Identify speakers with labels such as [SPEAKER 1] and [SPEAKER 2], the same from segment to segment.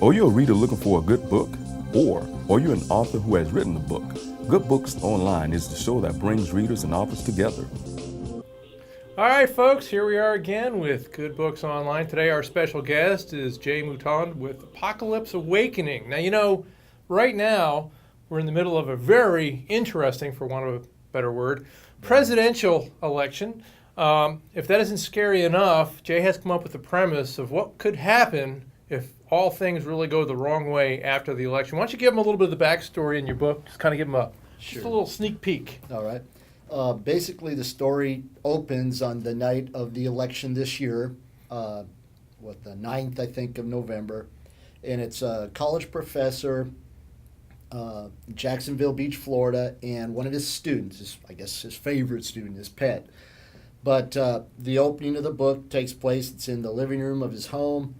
[SPEAKER 1] Are you a reader looking for a good book? Or are you an author who has written a book? Good Books Online is the show that brings readers and authors together.
[SPEAKER 2] All right, folks, here we are again with Good Books Online. Today, our special guest is Jay Mouton with Apocalypse Awakening. Now, right now, we're in the middle of a very interesting, for want of a better word, presidential election. If that isn't scary enough, Jay has come up with the premise of what could happen if all things really go the wrong way after the election. Why don't you give them a little bit of the backstory in your book? Just kind of give them just a little sneak peek.
[SPEAKER 3] All right. Basically, the story opens on the night of the election this year, the 9th, I think, of November. And it's a college professor, Jacksonville Beach, Florida, and one of his students, his favorite student, his pet. But the opening of the book takes place, it's in the living room of his home,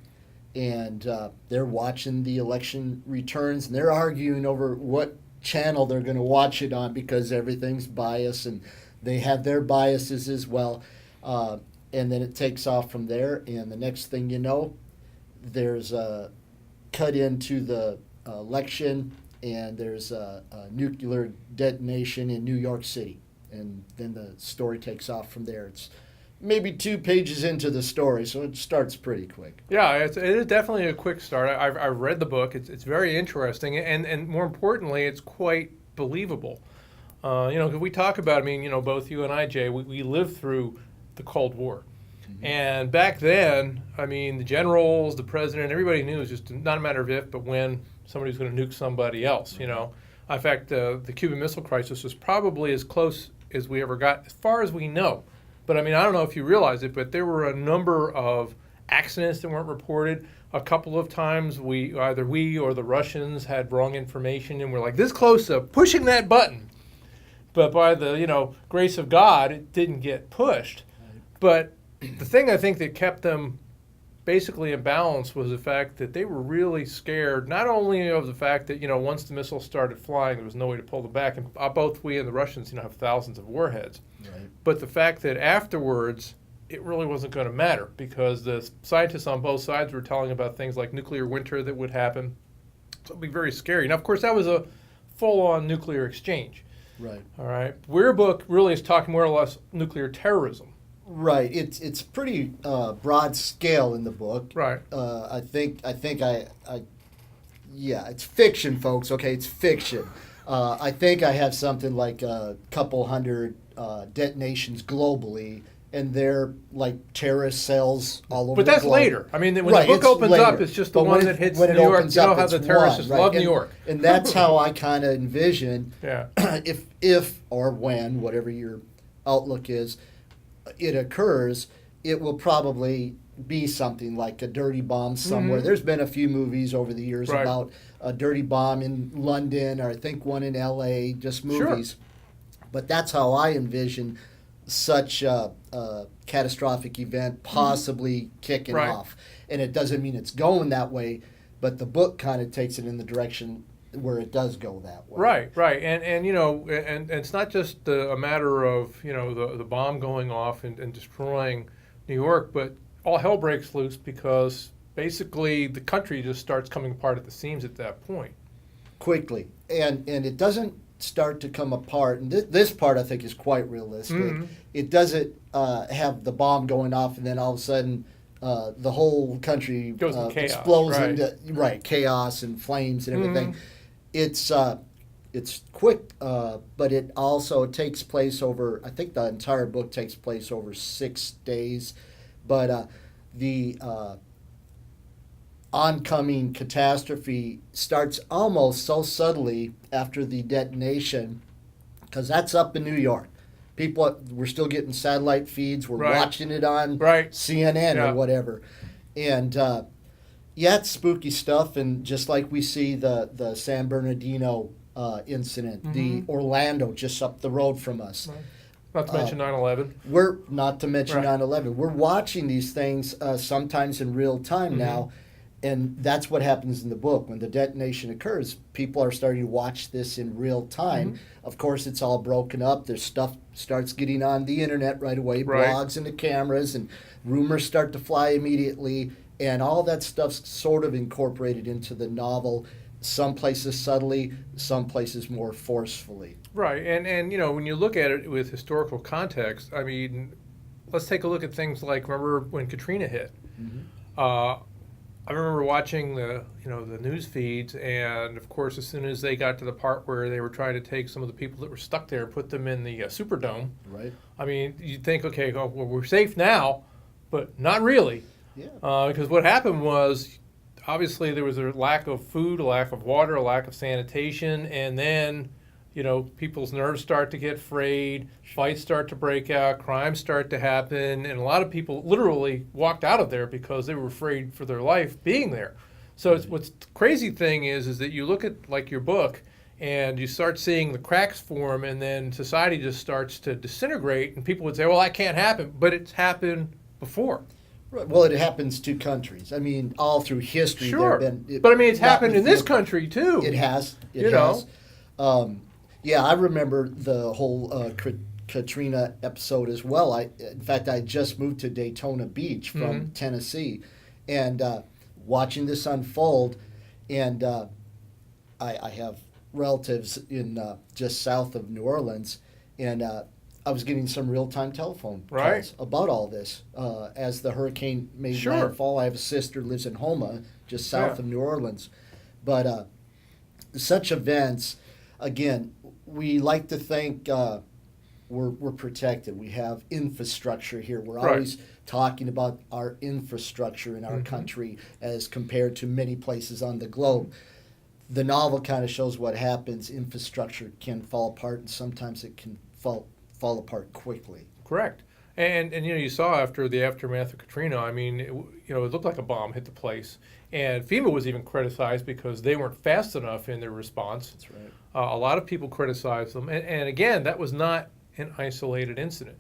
[SPEAKER 3] and they're watching the election returns, and they're arguing over what channel they're going to watch it on because everything's biased, and they have their biases as well. And then it takes off from there, and the next thing you know, there's a cut into the election, and there's a nuclear detonation in New York City. And then the story takes off from there. It's maybe 2 pages into the story, so it starts pretty quick.
[SPEAKER 2] Yeah, it is definitely a quick start. I've read the book. It's very interesting, and more importantly, it's quite believable. Because we talk about, both you and I, Jay, we lived through the Cold War. Mm-hmm. And back then, the generals, the president, everybody knew it was just not a matter of if, but when somebody was going to nuke somebody else, In fact, the Cuban Missile Crisis was probably as close as we ever got, as far as we know. But I don't know if you realize it, but there were a number of accidents that weren't reported. A couple of times either we or the Russians had wrong information and we're like this close to pushing that button. But by the, grace of God, it didn't get pushed. But the thing I think that kept them basically in balance was the fact that they were really scared, not only of the fact that, once the missiles started flying, there was no way to pull them back. And both we and the Russians, have thousands of warheads.
[SPEAKER 3] Right.
[SPEAKER 2] But the fact that afterwards, it really wasn't going to matter because the scientists on both sides were telling about things like nuclear winter that would happen. So it would be very scary. Now, of course, that was a full-on nuclear exchange.
[SPEAKER 3] Right.
[SPEAKER 2] All right. Your book really is talking more or less nuclear terrorism.
[SPEAKER 3] Right. It's pretty broad scale in the book.
[SPEAKER 2] Right.
[SPEAKER 3] I think it's fiction, folks. Okay, it's fiction. I think I have something like a couple hundred detonations globally, and they're like terrorist cells all over.
[SPEAKER 2] But
[SPEAKER 3] the
[SPEAKER 2] that's
[SPEAKER 3] globe.
[SPEAKER 2] later. When the book opens up, it's just the one that hits New York. You know how the terrorists love New York.
[SPEAKER 3] And that's how I kind of envision.
[SPEAKER 2] Yeah.
[SPEAKER 3] if or when, whatever your outlook is, it occurs, it will probably be something like a dirty bomb somewhere. Mm-hmm. There's been a few movies over the years about a dirty bomb in London, or I think one in L.A., just movies. Sure. But that's how I envision such a catastrophic event possibly kicking off. And it doesn't mean it's going that way, but the book kind of takes it in the direction where it does go that way.
[SPEAKER 2] Right. And it's not just a matter of, the bomb going off and destroying New York, but all hell breaks loose because basically the country just starts coming apart at the seams at that point.
[SPEAKER 3] Quickly. And it doesn't start to come apart. And this part I think is quite realistic. Mm-hmm. It doesn't have the bomb going off and then all of a sudden the whole country explodes into chaos and flames and everything. Mm-hmm. It's quick, but it also takes place over, I think the entire book takes place over 6 days. But the oncoming catastrophe starts almost so subtly after the detonation, because that's up in New York. We're still getting satellite feeds. We're watching it on CNN or whatever. And it's spooky stuff. And just like we see the San Bernardino incident, mm-hmm. the Orlando just up the road from us.
[SPEAKER 2] Right. Not to mention 9/11.
[SPEAKER 3] We're not to mention 9/11. We're watching these things sometimes in real time mm-hmm. now. And that's what happens in the book. When the detonation occurs, people are starting to watch this in real time. Mm-hmm. Of course, it's all broken up. There's stuff starts getting on the internet right away, blogs and the cameras, and rumors start to fly immediately. And all that stuff's sort of incorporated into the novel, some places subtly, some places more forcefully.
[SPEAKER 2] Right, and when you look at it with historical context, I mean, let's take a look at things like, remember when Katrina hit?
[SPEAKER 3] Mm-hmm.
[SPEAKER 2] I remember watching the news feeds, and of course, as soon as they got to the part where they were trying to take some of the people that were stuck there and put them in the Superdome,
[SPEAKER 3] Right.
[SPEAKER 2] I mean, you'd think, okay, well, we're safe now, but not really,
[SPEAKER 3] Yeah.
[SPEAKER 2] because what happened was, obviously, there was a lack of food, a lack of water, a lack of sanitation, and then people's nerves start to get frayed, fights start to break out, crimes start to happen, and a lot of people literally walked out of there because they were afraid for their life being there. So what's the crazy thing is that you look at like your book and you start seeing the cracks form, and then society just starts to disintegrate, and people would say, well, that can't happen, but it's happened before.
[SPEAKER 3] Right. Well, it happens to countries. I mean, all through history.
[SPEAKER 2] Sure.
[SPEAKER 3] There have been,
[SPEAKER 2] But I mean, it's
[SPEAKER 3] not
[SPEAKER 2] happened in this
[SPEAKER 3] with-
[SPEAKER 2] country too.
[SPEAKER 3] It has. It
[SPEAKER 2] You know.
[SPEAKER 3] has. Yeah, I remember the whole Katrina episode as well. In fact, I just moved to Daytona Beach from
[SPEAKER 2] Mm-hmm.
[SPEAKER 3] Tennessee, and watching this unfold, and I have relatives in just south of New Orleans, and I was getting some real-time telephone
[SPEAKER 2] Right.
[SPEAKER 3] calls about all this as the hurricane made
[SPEAKER 2] Sure.
[SPEAKER 3] landfall. I have a sister who lives in Homa, just south
[SPEAKER 2] Yeah.
[SPEAKER 3] of New Orleans, but such events, again, we like to think we're protected. We have infrastructure here. We're
[SPEAKER 2] Right.
[SPEAKER 3] always talking about our infrastructure in our
[SPEAKER 2] Mm-hmm.
[SPEAKER 3] country as compared to many places on the globe. The novel kind of shows what happens. Infrastructure can fall apart, and sometimes it can fall apart quickly.
[SPEAKER 2] Correct. And you saw after the aftermath of Katrina, I mean, it looked like a bomb hit the place. And FEMA was even criticized because they weren't fast enough in their response.
[SPEAKER 3] That's right.
[SPEAKER 2] A lot of people criticized them. And again, that was not an isolated incident.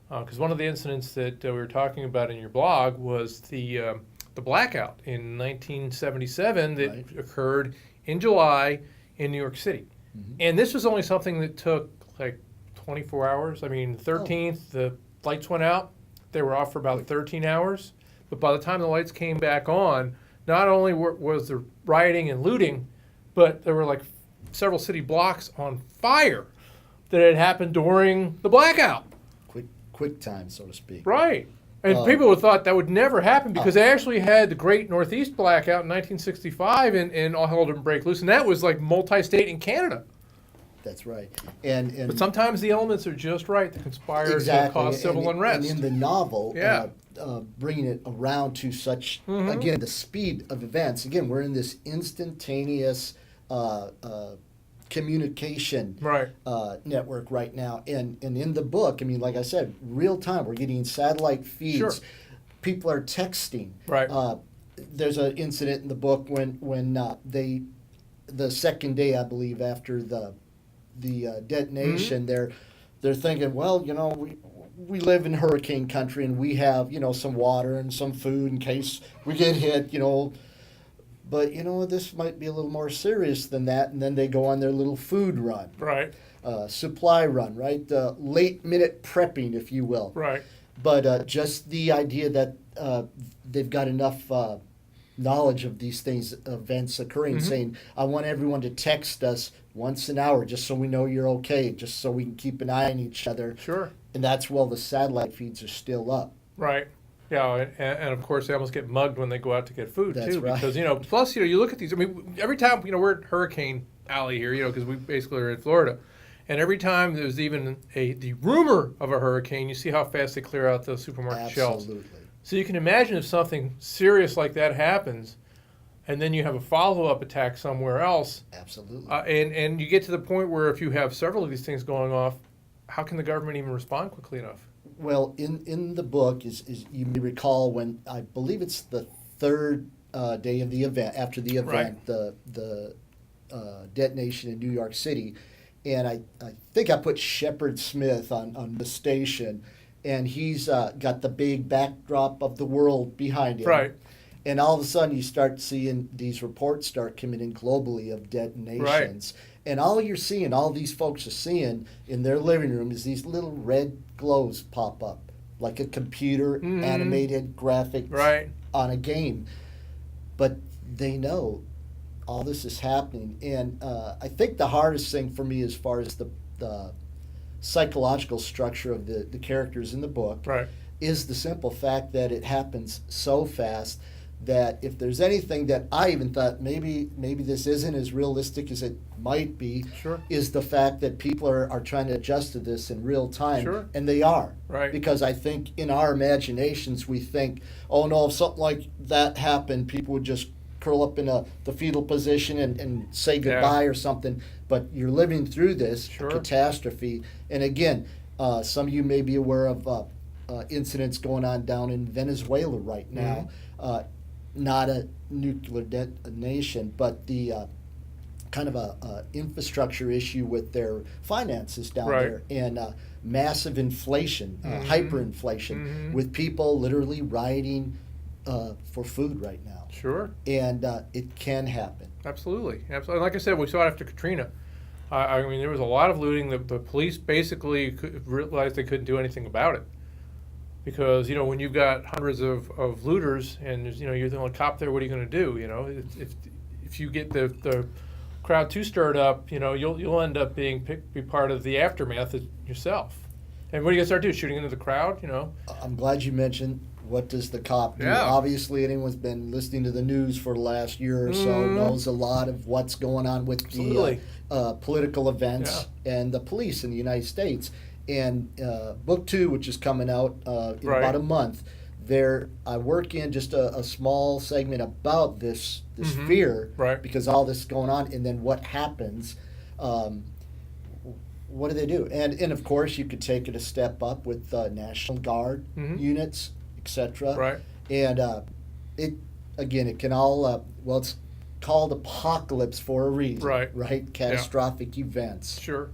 [SPEAKER 2] Because one of the incidents that we were talking about in your blog was the blackout in 1977 that
[SPEAKER 3] Right.
[SPEAKER 2] occurred in July in New York City.
[SPEAKER 3] Mm-hmm.
[SPEAKER 2] And this was only something that took like 24 hours. I mean, 13th, the lights went out. They were off for about 13 hours. But by the time the lights came back on, not only was there rioting and looting, but there were like several city blocks on fire that had happened during the blackout.
[SPEAKER 3] Quick time, so to speak.
[SPEAKER 2] Right. And people would thought that would never happen because they actually had the Great Northeast Blackout in 1965 and all hell didn't break loose. And that was like multi-state in Canada.
[SPEAKER 3] That's right. And
[SPEAKER 2] But sometimes the elements are just right to conspire
[SPEAKER 3] exactly.
[SPEAKER 2] to cause civil
[SPEAKER 3] and,
[SPEAKER 2] unrest.
[SPEAKER 3] And in the novel,
[SPEAKER 2] Yeah.
[SPEAKER 3] bringing it around to such,
[SPEAKER 2] Mm-hmm.
[SPEAKER 3] again, the speed of events. Again, we're in this instantaneous communication
[SPEAKER 2] Right.
[SPEAKER 3] network right now. And in the book, I mean, like I said, real time, we're getting satellite feeds.
[SPEAKER 2] Sure.
[SPEAKER 3] People are texting.
[SPEAKER 2] Right.
[SPEAKER 3] There's an incident in the book when the second day, I believe, after the detonation,
[SPEAKER 2] Mm-hmm.
[SPEAKER 3] they're thinking, well, we live in hurricane country and we have some water and some food in case we get hit, but this might be a little more serious than that. And then they go on their little food run,
[SPEAKER 2] Right.
[SPEAKER 3] supply run, right? Late minute prepping, if you will.
[SPEAKER 2] Right.
[SPEAKER 3] But just the idea that they've got enough knowledge of these things, events occurring,
[SPEAKER 2] Mm-hmm.
[SPEAKER 3] saying, I want everyone to text us once an hour just so we know you're okay, just so we can keep an eye on each other.
[SPEAKER 2] Sure.
[SPEAKER 3] And that's while the satellite feeds are still up.
[SPEAKER 2] Right. Yeah, and of course they almost get mugged when they go out to get food
[SPEAKER 3] That's
[SPEAKER 2] too,
[SPEAKER 3] right.
[SPEAKER 2] because plus you look at these. I mean, every time we're at Hurricane Alley here, because we basically are in Florida, and every time there's even the rumor of a hurricane, you see how fast they clear out the supermarket shelves.
[SPEAKER 3] Absolutely.
[SPEAKER 2] So you can imagine if something serious like that happens, and then you have a follow-up attack somewhere else,
[SPEAKER 3] Absolutely.
[SPEAKER 2] and you get to the point where if you have several of these things going off, how can the government even respond quickly enough?
[SPEAKER 3] Well, in the book, is you may recall when, I believe it's the third day of the event, after the event,
[SPEAKER 2] Right.
[SPEAKER 3] the detonation in New York City, and I think I put Shepard Smith on the station, and he's got the big backdrop of the world behind him.
[SPEAKER 2] Right.
[SPEAKER 3] And all of a sudden, you start seeing these reports start coming in globally of detonations. And all you're seeing, all these folks are seeing in their living room is these little red glows pop up. like a computer
[SPEAKER 2] Mhm.
[SPEAKER 3] animated graphics
[SPEAKER 2] Right.
[SPEAKER 3] on a game. But they know all this is happening. And I think the hardest thing for me, as far as the psychological structure of the characters in the book,
[SPEAKER 2] Right.
[SPEAKER 3] is the simple fact that it happens so fast that if there's anything that I even thought maybe this isn't as realistic as it might be,
[SPEAKER 2] Sure.
[SPEAKER 3] is the fact that people are trying to adjust to this in real time.
[SPEAKER 2] Sure.
[SPEAKER 3] And they are.
[SPEAKER 2] Right.
[SPEAKER 3] Because I think in our imaginations we think, oh no, if something like that happened, people would just curl up in the fetal position and say goodbye or something. But you're living through this
[SPEAKER 2] Sure.
[SPEAKER 3] catastrophe. And again, some of you may be aware of incidents going on down in Venezuela right now. Not a nuclear detonation, but the kind of a infrastructure issue with their finances down
[SPEAKER 2] Right.
[SPEAKER 3] there, and massive inflation, hyperinflation, with people literally rioting for food right now.
[SPEAKER 2] Sure.
[SPEAKER 3] And it can happen.
[SPEAKER 2] Absolutely. Absolutely. Like I said, we saw it after Katrina. I mean, there was a lot of looting. The police basically realized they couldn't do anything about it. Because, when you've got hundreds of looters and, you're the only cop there, what are you going to do? If you get the crowd too stirred up, you'll end up be part of the aftermath yourself. And what are you going to start doing? Shooting into the crowd,
[SPEAKER 3] I'm glad you mentioned, what does the cop do?
[SPEAKER 2] Yeah.
[SPEAKER 3] Obviously, anyone's been listening to the news for the last year or so knows a lot of what's going on with
[SPEAKER 2] Absolutely.
[SPEAKER 3] the political events and the police in the United States. And book 2, which is coming out in
[SPEAKER 2] Right.
[SPEAKER 3] about a month, I work in just a small segment about this fear,
[SPEAKER 2] Right.
[SPEAKER 3] because all this is going on, and then what happens. What do they do? And of course, you could take it a step up with National Guard units, etc.
[SPEAKER 2] Right.
[SPEAKER 3] And it can all it's called apocalypse for a reason,
[SPEAKER 2] Right.
[SPEAKER 3] Right, catastrophic events.
[SPEAKER 2] Sure.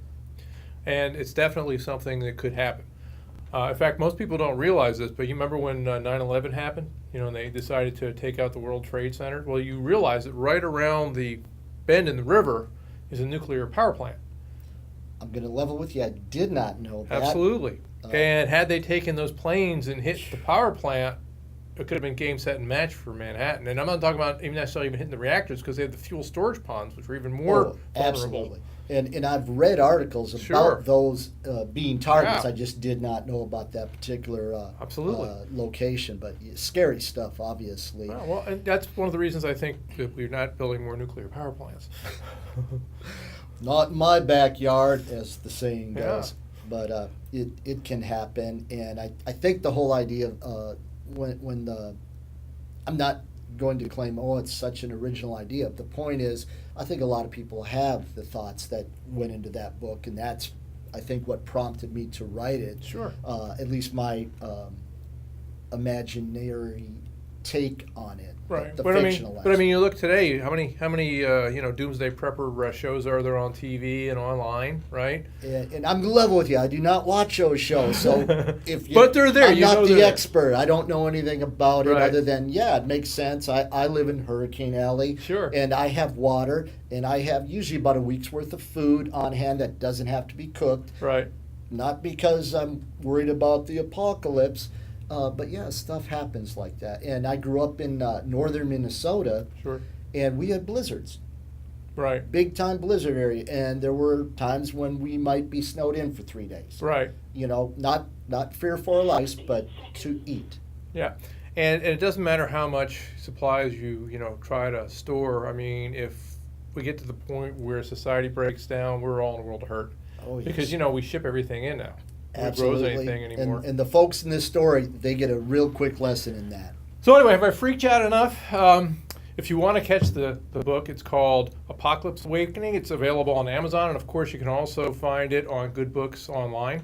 [SPEAKER 2] And it's definitely something that could happen. In fact, most people don't realize this, but you remember when 9/11 happened? And they decided to take out the World Trade Center? Well, you realize that right around the bend in the river is a nuclear power plant.
[SPEAKER 3] I'm going to level with you. I did not know that.
[SPEAKER 2] Absolutely. And had they taken those planes and hit the power plant, it could have been game, set, and match for Manhattan. And I'm not talking about even necessarily even hitting the reactors, because they had the fuel storage ponds, which were even more vulnerable.
[SPEAKER 3] Absolutely. And I've read articles about
[SPEAKER 2] Sure.
[SPEAKER 3] those being targets.
[SPEAKER 2] Yeah.
[SPEAKER 3] I just did not know about that particular
[SPEAKER 2] Absolutely.
[SPEAKER 3] location. But scary stuff, obviously.
[SPEAKER 2] Well, and that's one of the reasons I think that we're not building more nuclear power plants.
[SPEAKER 3] Not in my backyard, as the saying
[SPEAKER 2] Yeah.
[SPEAKER 3] goes. But it can happen. And I think the whole idea of I'm not going to claim, it's such an original idea. The point is, I think a lot of people have the thoughts that went into that book, and that's, I think, what prompted me to write it.
[SPEAKER 2] Sure.
[SPEAKER 3] At least my imaginary take on it.
[SPEAKER 2] Right.
[SPEAKER 3] The
[SPEAKER 2] But I
[SPEAKER 3] fictional
[SPEAKER 2] mean, you look today. How many doomsday prepper shows are there on TV and online? Right.
[SPEAKER 3] And I'm level with you. I do not watch those shows, so if you,
[SPEAKER 2] But they're there.
[SPEAKER 3] I'm
[SPEAKER 2] You
[SPEAKER 3] not
[SPEAKER 2] know
[SPEAKER 3] the
[SPEAKER 2] they're there.
[SPEAKER 3] expert. I don't know anything about it
[SPEAKER 2] Right.
[SPEAKER 3] other than it makes sense. I live in Hurricane Alley,
[SPEAKER 2] Sure.
[SPEAKER 3] and I have water, and I have usually about a week's worth of food on hand that doesn't have to be cooked.
[SPEAKER 2] Right.
[SPEAKER 3] Not because I'm worried about the apocalypse, but stuff happens like that. And I grew up in northern Minnesota,
[SPEAKER 2] Sure.
[SPEAKER 3] and we had blizzards.
[SPEAKER 2] Right.
[SPEAKER 3] Big time blizzard area, and there were times when we might be snowed in for 3 days.
[SPEAKER 2] Right.
[SPEAKER 3] Not fear for our lives, but to eat.
[SPEAKER 2] Yeah. And it doesn't matter how much supplies you try to store. I mean, if we get to the point where society breaks down, we're all in a world of hurt.
[SPEAKER 3] Oh, yes.
[SPEAKER 2] Because we ship everything in now.
[SPEAKER 3] Absolutely.
[SPEAKER 2] Nobody grows anything anymore.
[SPEAKER 3] And the folks in this story, they get a real quick lesson in that.
[SPEAKER 2] So anyway, have I freaked you out enough? If you want to catch the book, it's called Apocalypse Awakening. It's available on Amazon, and of course you can also find it on Good Books Online.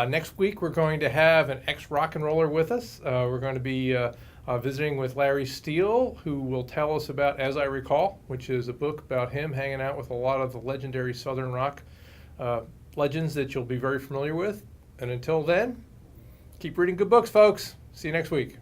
[SPEAKER 2] Next week we're going to have an ex-rock and roller with us. We're going to be visiting with Larry Steele, who will tell us about As I Recall, which is a book about him hanging out with a lot of the legendary Southern rock legends that you'll be very familiar with. And until then, keep reading good books, folks. See you next week.